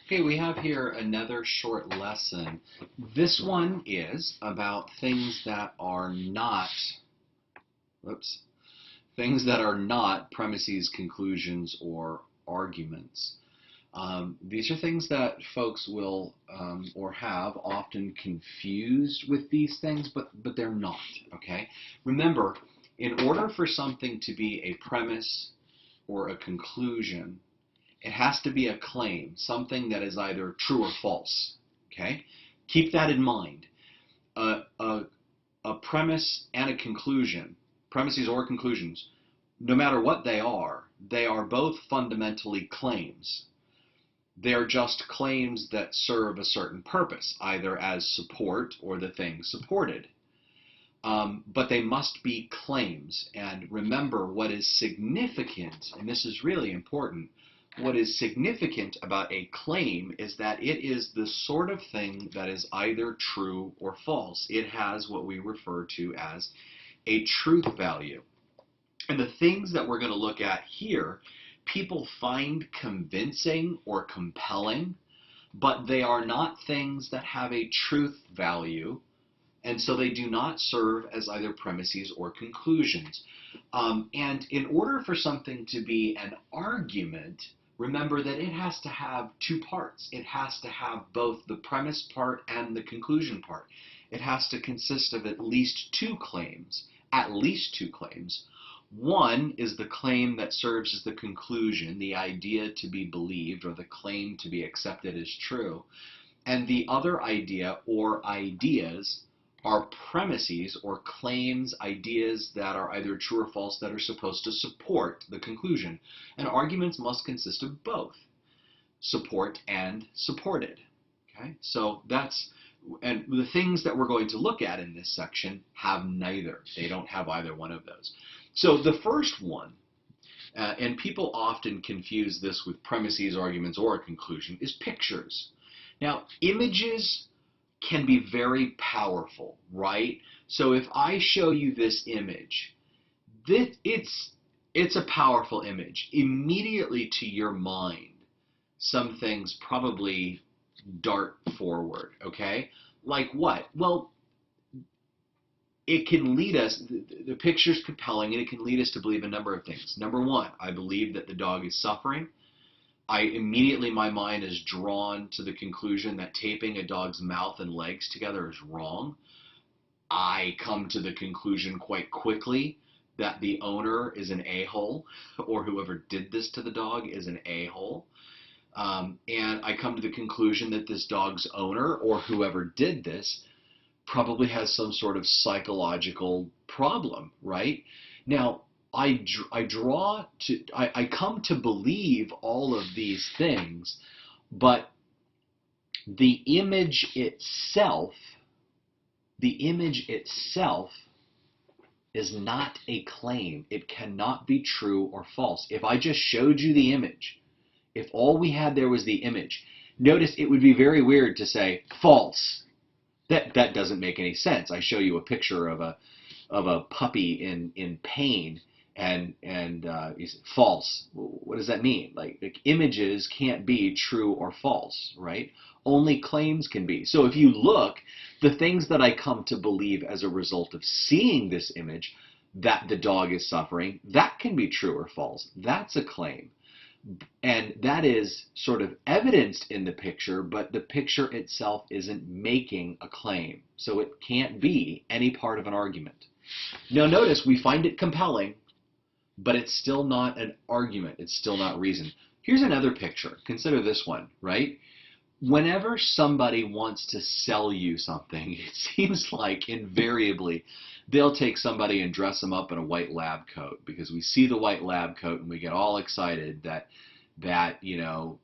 Okay, we have here another short lesson. This one is about things that are not, whoops, things that are not premises, conclusions, or arguments. These are things that folks will or have often confused with these things, but they're not, okay? Remember, in order for something to be a premise or a conclusion, it has to be a claim, something that is either true or false. Okay? Keep that in mind. A premise and a conclusion, premises or conclusions, no matter what they are both fundamentally claims. They're just claims that serve a certain purpose, either as support or the thing supported. But they must be claims. And remember, what is significant, and this is really important, what is significant about a claim is that it is the sort of thing that is either true or false. It has what we refer to as a truth value. And the things that we're going to look at here, people find convincing or compelling, but they are not things that have a truth value, and so they do not serve as either premises or conclusions. And in order for something to be an argument, remember that it has to have two parts. It has to have both the premise part and the conclusion part. It has to consist of at least two claims. At least two claims. One is the claim that serves as the conclusion, the idea to be believed or the claim to be accepted as true. And the other idea or ideas are premises or claims, ideas that are either true or false that are supposed to support the conclusion. And arguments must consist of both, support and supported. Okay, so and the things that we're going to look at in this section have neither. They don't have either one of those. So the first one, and people often confuse this with premises, arguments, or a conclusion, is pictures. Now, images can be very powerful, right? So if I show you this image, it's a powerful image. Immediately to your mind, some things probably dart forward, okay? Like what? Well, it can lead us, the picture's compelling, and it can lead us to believe a number of things. Number one, I believe that the dog is suffering. Immediately my mind is drawn to the conclusion that taping a dog's mouth and legs together is wrong. I come to the conclusion quite quickly that the owner is an a-hole, or whoever did this to the dog is an a-hole. And I come to the conclusion that this dog's owner, or whoever did this, probably has some sort of psychological problem, right? Now, I come to believe all of these things, but the image itself is not a claim. It cannot be true or false. If I just showed you the image, if all we had there was the image, notice it would be very weird to say false. That doesn't make any sense. I show you a picture of a puppy in pain, and you say, false. What does that mean? Like images can't be true or false, right? Only claims can be. So if you look, the things that I come to believe as a result of seeing this image, that the dog is suffering, that can be true or false. That's a claim. And that is sort of evidenced in the picture, but the picture itself isn't making a claim. So it can't be any part of an argument. Now notice, we find it compelling, but it's still not an argument. It's still not reason. Here's another picture. Consider this one, right? Whenever somebody wants to sell you something, it seems like invariably they'll take somebody and dress them up in a white lab coat, because we see the white lab coat and we get all excited that you know,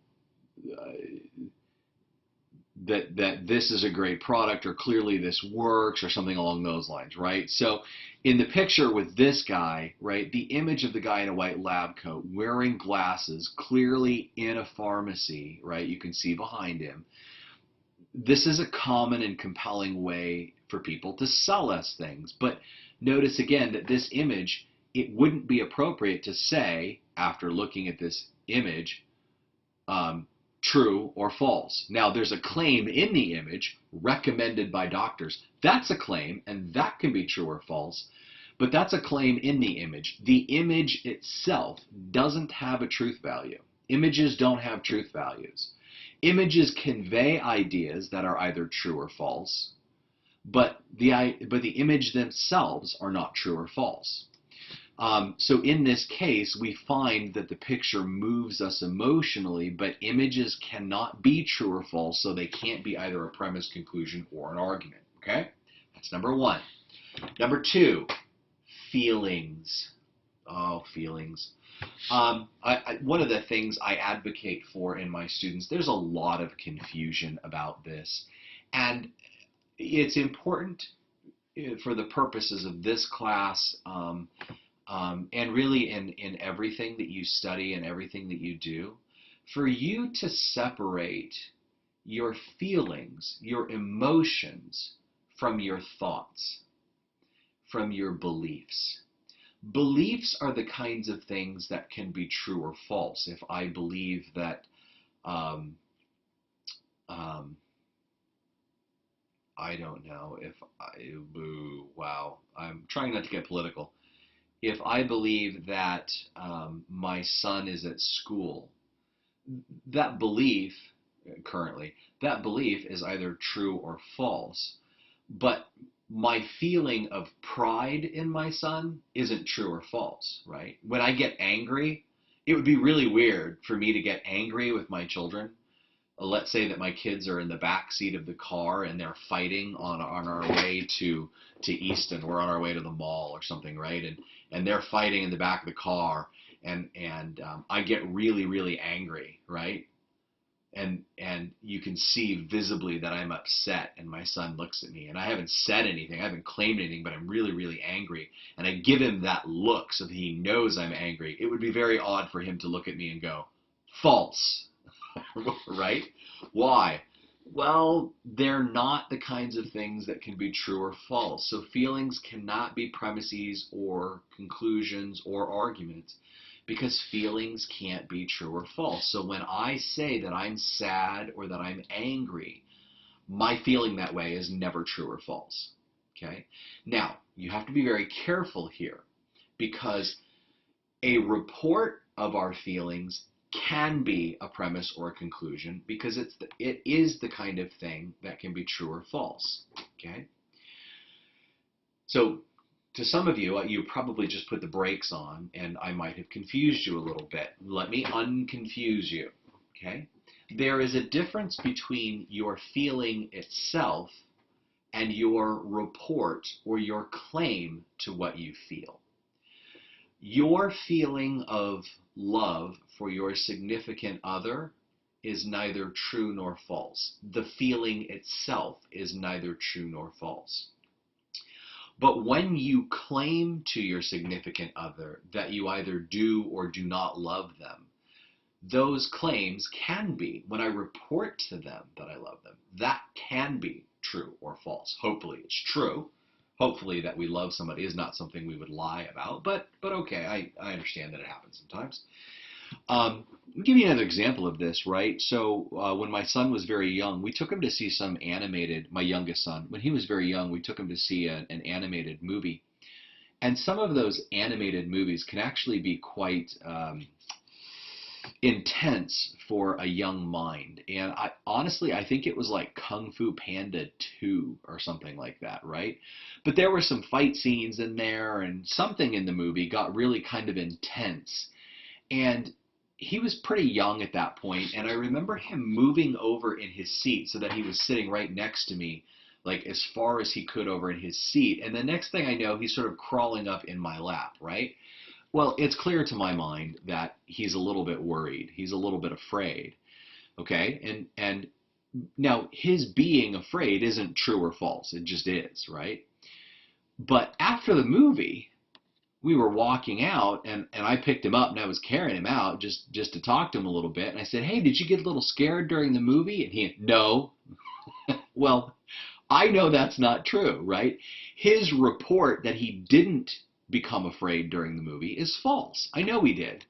that this is a great product, or clearly this works, or something along those lines, right? So in the picture with this guy, right, the image of the guy in a white lab coat wearing glasses, clearly in a pharmacy, right, you can see behind him. This is a common and compelling way for people to sell us things. But notice again that this image, it wouldn't be appropriate to say, after looking at this image, true or false. Now, there's a claim in the image recommended by doctors. That's a claim, and that can be true or false, but that's a claim in the image. The image itself doesn't have a truth value. Images don't have truth values. Images convey ideas that are either true or false, but the image themselves are not true or false. So in this case, we find that the picture moves us emotionally, but images cannot be true or false, so they can't be either a premise, conclusion, or an argument. Okay? That's number one. Number two, feelings. Oh, feelings. One of the things I advocate for in my students, there's a lot of confusion about this, and it's important for the purposes of this class, and really in everything that you study and everything that you do, for you to separate your feelings, your emotions, from your thoughts, from your beliefs. Beliefs are the kinds of things that can be true or false. If I believe that, I don't know, wow, I'm trying not to get political. If I believe that my son is at school, that belief, that belief is either true or false. But my feeling of pride in my son isn't true or false, right? When I get angry, it would be really weird for me to get angry with my children. Let's say that my kids are in the back seat of the car and they're fighting on our way to Easton. We're on our way to the mall or something, right? And they're fighting in the back of the car, and I get really, really angry, right? And you can see visibly that I'm upset, and my son looks at me, and I haven't said anything, I haven't claimed anything, but I'm really, really angry, and I give him that look so that he knows I'm angry. It would be very odd for him to look at me and go, false, right? Why? Well, they're not the kinds of things that can be true or false. So feelings cannot be premises or conclusions or arguments, because feelings can't be true or false. So when I say that I'm sad or that I'm angry, my feeling that way is never true or false. Okay? Now, you have to be very careful here, because a report of our feelings can be a premise or a conclusion, because it is the kind of thing that can be true or false. Okay? So to some of you, you probably just put the brakes on, and I might have confused you a little bit. Let me unconfuse you. Okay? There is a difference between your feeling itself and your report or your claim to what you feel. Your feeling of love for your significant other is neither true nor false. The feeling itself is neither true nor false. But when you claim to your significant other that you either do or do not love them, those claims can be, when I report to them that I love them, that can be true or false. Hopefully it's true. Hopefully that we love somebody is not something we would lie about, but okay, I understand that it happens sometimes. I'll give you another example of this, right? So when my son was very young, we took him to see some animated, my youngest son, when he was very young, we took him to see an animated movie. And some of those animated movies can actually be quite intense for a young mind. And honestly, I think it was like Kung Fu Panda 2 or something like that, right? But there were some fight scenes in there, and something in the movie got really kind of intense. And he was pretty young at that point, and I remember him moving over in his seat so that he was sitting right next to me, like as far as he could over in his seat. And the next thing I know, he's sort of crawling up in my lap, right? Well, it's clear to my mind that he's a little bit worried. He's a little bit afraid, okay? And now, his being afraid isn't true or false. It just is, right? But after the movie, we were walking out, and I picked him up, and I was carrying him out just to talk to him a little bit. And I said, hey, did you get a little scared during the movie? And he, no. Well, I know that's not true, right? His report that he didn't become afraid during the movie is false. I know he did.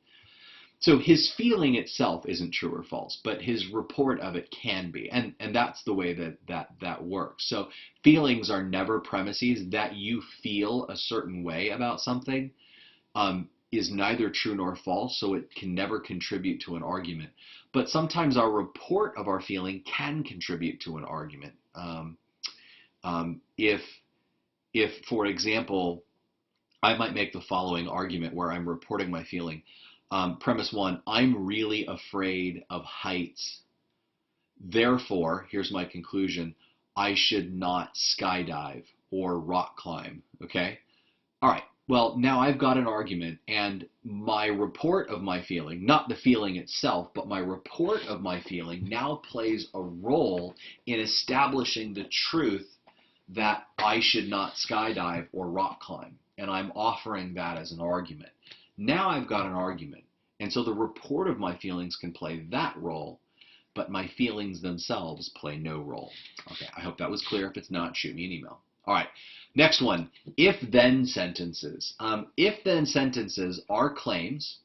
So his feeling itself isn't true or false, but his report of it can be. And that's the way that works. So feelings are never premises. That you feel a certain way about something is neither true nor false, so it can never contribute to an argument. But sometimes our report of our feeling can contribute to an argument. If, for example, I might make the following argument where I'm reporting my feeling. Premise one, I'm really afraid of heights. Therefore, here's my conclusion, I should not skydive or rock climb, okay? All right, well, now I've got an argument, and my report of my feeling, not the feeling itself, but my report of my feeling now plays a role in establishing the truth that I should not skydive or rock climb, and I'm offering that as an argument. Now I've got an argument, and so the report of my feelings can play that role, but my feelings themselves play no role. Okay, I hope that was clear. If it's not, shoot me an email. All right, next one, if-then sentences. If-then sentences are claims,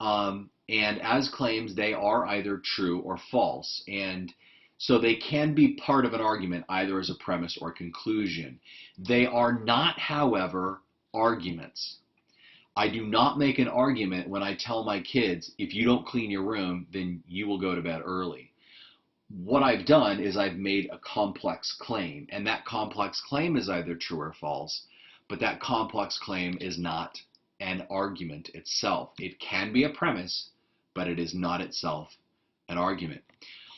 and as claims, they are either true or false, and so they can be part of an argument, either as a premise or conclusion. They are not, however, arguments. I do not make an argument when I tell my kids, if you don't clean your room, then you will go to bed early. What I've done is I've made a complex claim, and that complex claim is either true or false, but that complex claim is not an argument itself. It can be a premise, but it is not itself an argument.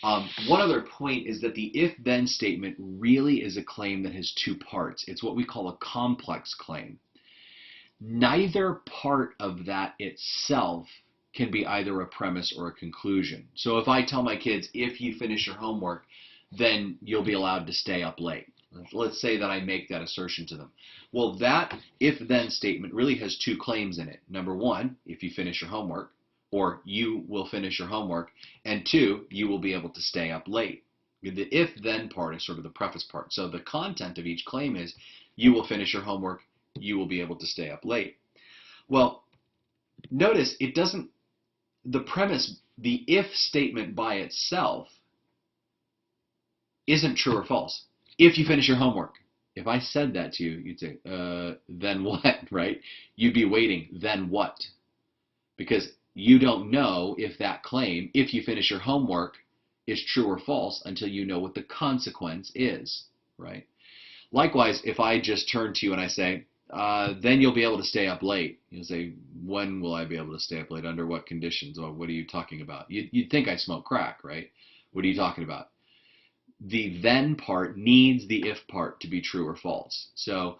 One other point is that the if-then statement really is a claim that has two parts. It's what we call a complex claim. Neither part of that itself can be either a premise or a conclusion. So if I tell my kids, if you finish your homework, then you'll be allowed to stay up late. Let's say that I make that assertion to them. Well, that if-then statement really has two claims in it. Number one, if you finish your homework, or you will finish your homework, and two, you will be able to stay up late. The if-then part is sort of the preface part. So the content of each claim is, you will finish your homework, you will be able to stay up late. Well, notice it doesn't, the premise, the if statement by itself isn't true or false. If you finish your homework, if I said that to you, you'd say, then what, right? You'd be waiting, then what? Because you don't know if that claim, if you finish your homework, is true or false until you know what the consequence is, right? Likewise, if I just turn to you and I say, then you'll be able to stay up late. You'll say, when will I be able to stay up late? Under what conditions? Or what are you talking about? You'd think I smoke crack, right? What are you talking about? The then part needs the if part to be true or false. So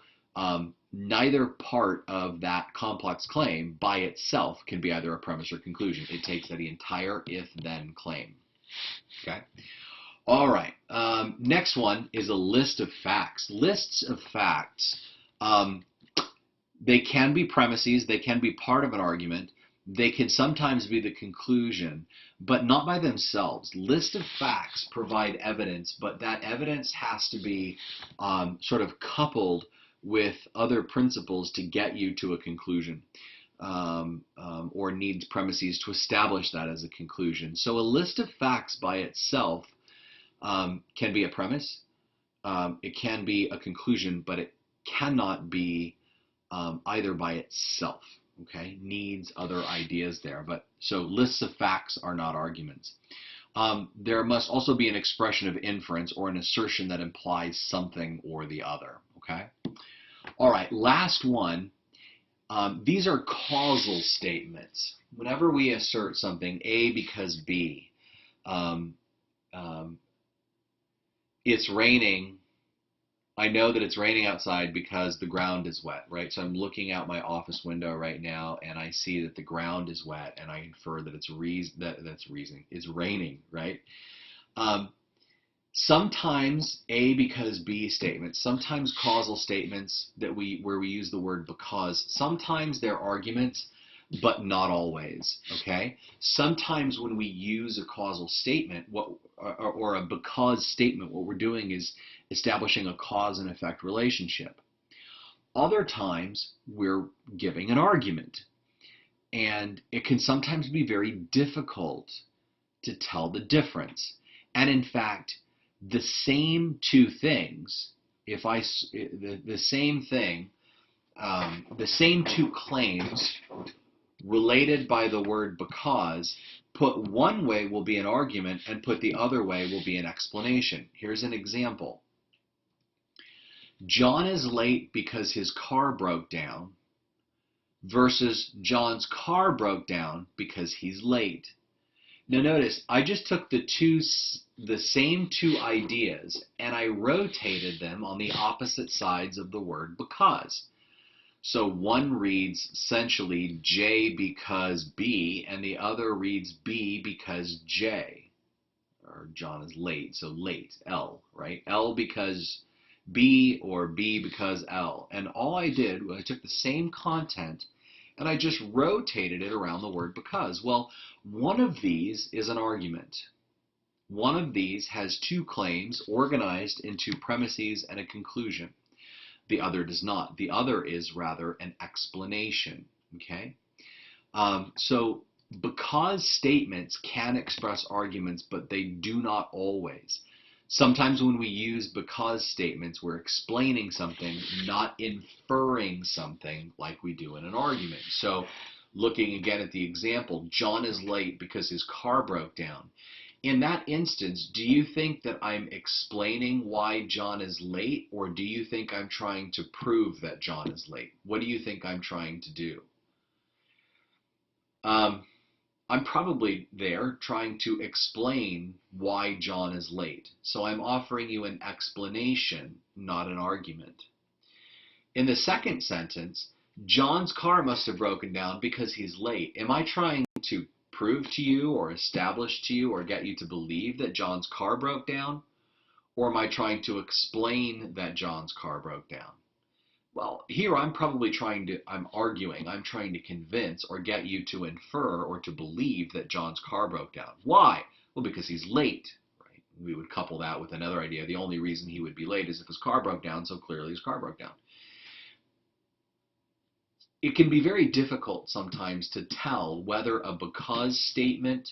neither part of that complex claim by itself can be either a premise or conclusion. It takes the entire if-then claim. Okay? All right. Next one is a list of facts. Lists of facts. They can be premises, they can be part of an argument, they can sometimes be the conclusion, but not by themselves. List of facts provide evidence, but that evidence has to be sort of coupled with other principles to get you to a conclusion, or needs premises to establish that as a conclusion. So a list of facts by itself can be a premise, it can be a conclusion, but it cannot be either by itself, okay? Needs other ideas there. But so lists of facts are not arguments. There must also be an expression of inference or an assertion that implies something or the other, okay? All right, last one. These are causal statements. Whenever we assert something, A because B, it's raining. I know that it's raining outside because the ground is wet, right? So I'm looking out my office window right now, and I see that the ground is wet, and I infer that it's raining, right? Sometimes A because B statements, sometimes causal statements where we use the word because, sometimes they're arguments, but not always, okay? Sometimes when we use a causal statement, or a because statement, what we're doing is establishing a cause and effect relationship. Other times, we're giving an argument. And it can sometimes be very difficult to tell the difference. And in fact, the same two things, the same thing, the same two claims related by the word because, put one way will be an argument and put the other way will be an explanation. Here's an example. John is late because his car broke down versus John's car broke down because he's late. Now notice, I just took the same two ideas and I rotated them on the opposite sides of the word because. So one reads essentially J because B, and the other reads B because J. Or John is late, so late, L, right? L because B or B because L. And all I did was I took the same content and I just rotated it around the word because. Well, one of these is an argument. One of these has two claims organized into premises and a conclusion. The other does not. The other is rather an explanation, okay? So because statements can express arguments, but they do not always. Sometimes when we use because statements, we're explaining something, not inferring something like we do in an argument. So looking again at the example, John is late because his car broke down. In that instance, do you think that I'm explaining why John is late, or do you think I'm trying to prove that John is late? What do you think I'm trying to do? I'm probably there trying to explain why John is late. So I'm offering you an explanation, not an argument. In the second sentence, John's car must have broken down because he's late. Am I trying to prove to you or establish to you or get you to believe that John's car broke down? Or am I trying to explain that John's car broke down? Well, here I'm arguing, I'm trying to convince or get you to infer or to believe that John's car broke down. Why? Well, because he's late, right? We would couple that with another idea. The only reason he would be late is if his car broke down, so clearly his car broke down. It can be very difficult sometimes to tell whether a because statement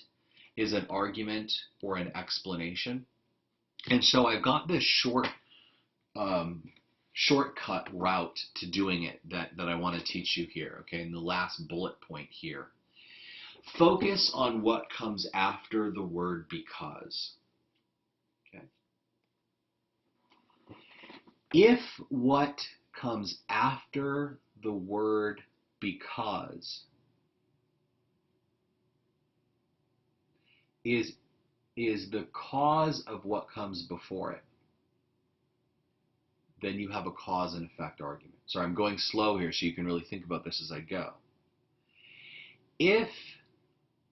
is an argument or an explanation. And so I've got this shortcut route to doing it that I want to teach you here, okay, in the last bullet point here. Focus on what comes after the word because. Okay. If what comes after the word because is the cause of what comes before it, then you have a cause and effect argument. Sorry, I'm going slow here so you can really think about this as I go. If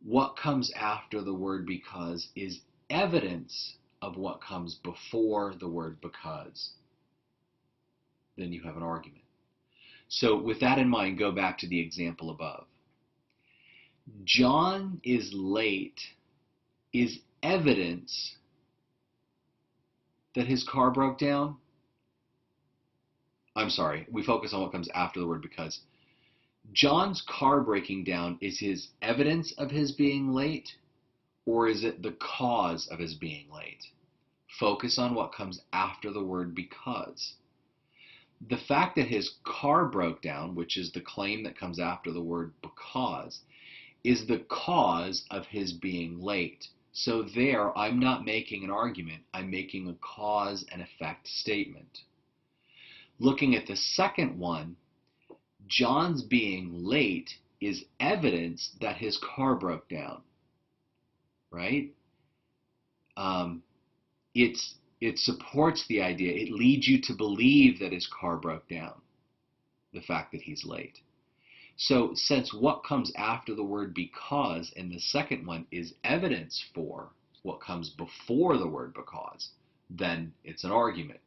what comes after the word because is evidence of what comes before the word because, then you have an argument. So with that in mind, go back to the example above. John is late is evidence that his car broke down. I'm sorry, we focus on what comes after the word because. John's car breaking down is his evidence of his being late, or is it the cause of his being late? Focus on what comes after the word because. The fact that his car broke down, which is the claim that comes after the word because, is the cause of his being late. So there, I'm not making an argument, I'm making a cause and effect statement. Looking at the second one, John's being late is evidence that his car broke down, right? It supports the idea. It leads you to believe that his car broke down, the fact that he's late. So since what comes after the word because in the second one is evidence for what comes before the word because, then it's an argument.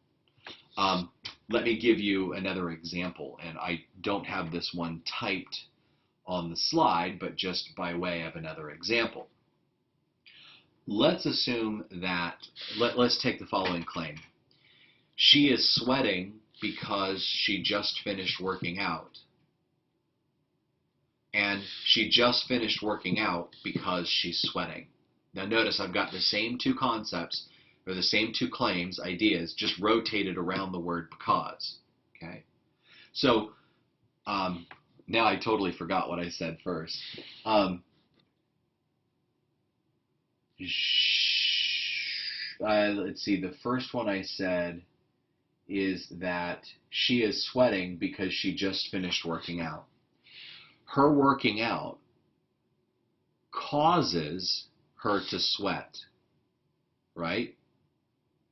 Let me give you another example, and I don't have this one typed on the slide, but just by way of another example. Let's assume that, let's take the following claim. She is sweating because she just finished working out. and she just finished working out because she's sweating. Now notice I've got the same two concepts, or the same two claims, ideas, just rotated around the word because. Okay? So now I totally forgot what I said first. Let's see, the first one I said is that she is sweating because she just finished working out. Her working out causes her to sweat, right?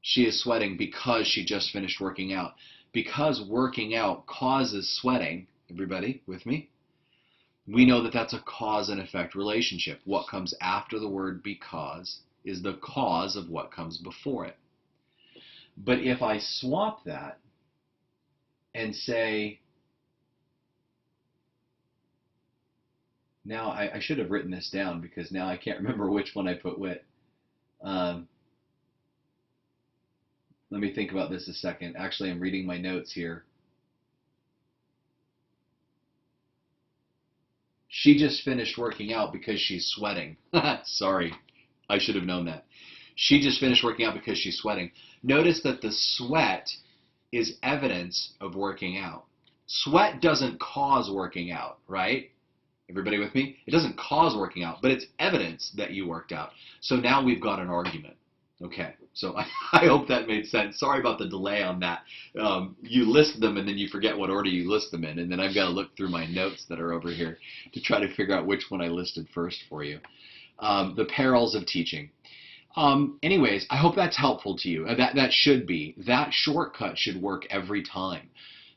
She is sweating because she just finished working out. Because working out causes sweating, everybody with me? We know that that's a cause and effect relationship. What comes after the word because is the cause of what comes before it. But if I swap that and say, now I should have written this down because now I can't remember which one I put which. Let me think about this a second. Actually, I'm reading my notes here. She just finished working out because she's sweating. Sorry, I should have known that. She just finished working out because she's sweating. Notice that the sweat is evidence of working out. Sweat doesn't cause working out, right? Everybody with me? It doesn't cause working out, but it's evidence that you worked out. So now we've got an argument. Okay, so I hope that made sense. Sorry about the delay on that. You list them and then you forget what order you list them in, and then I've got to look through my notes that are over here to try to figure out which one I listed first for you. The perils of teaching. Anyways, I hope that's helpful to you. That should be. That shortcut should work every time.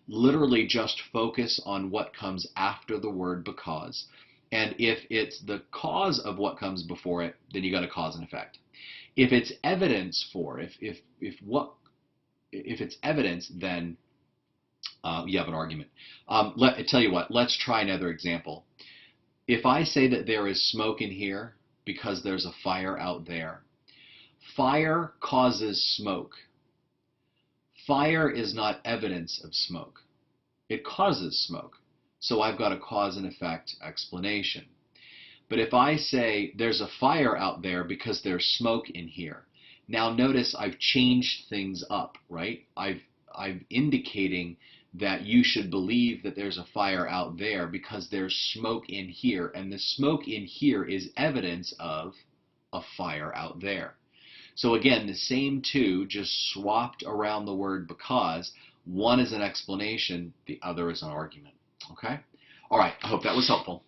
Literally just focus on what comes after the word because. And if it's the cause of what comes before it, then you got a cause and effect. If it's evidence for, if it's evidence, then you have an argument. I tell you what, let's try another example. If I say that there is smoke in here because there's a fire out there, fire causes smoke. Fire is not evidence of smoke. It causes smoke. So I've got a cause and effect explanation. But if I say there's a fire out there because there's smoke in here, now notice I've changed things up, right? I'm indicating that you should believe that there's a fire out there because there's smoke in here, and the smoke in here is evidence of a fire out there. So again, the same two just swapped around the word because. One is an explanation, the other is an argument. Okay? All right, I hope that was helpful.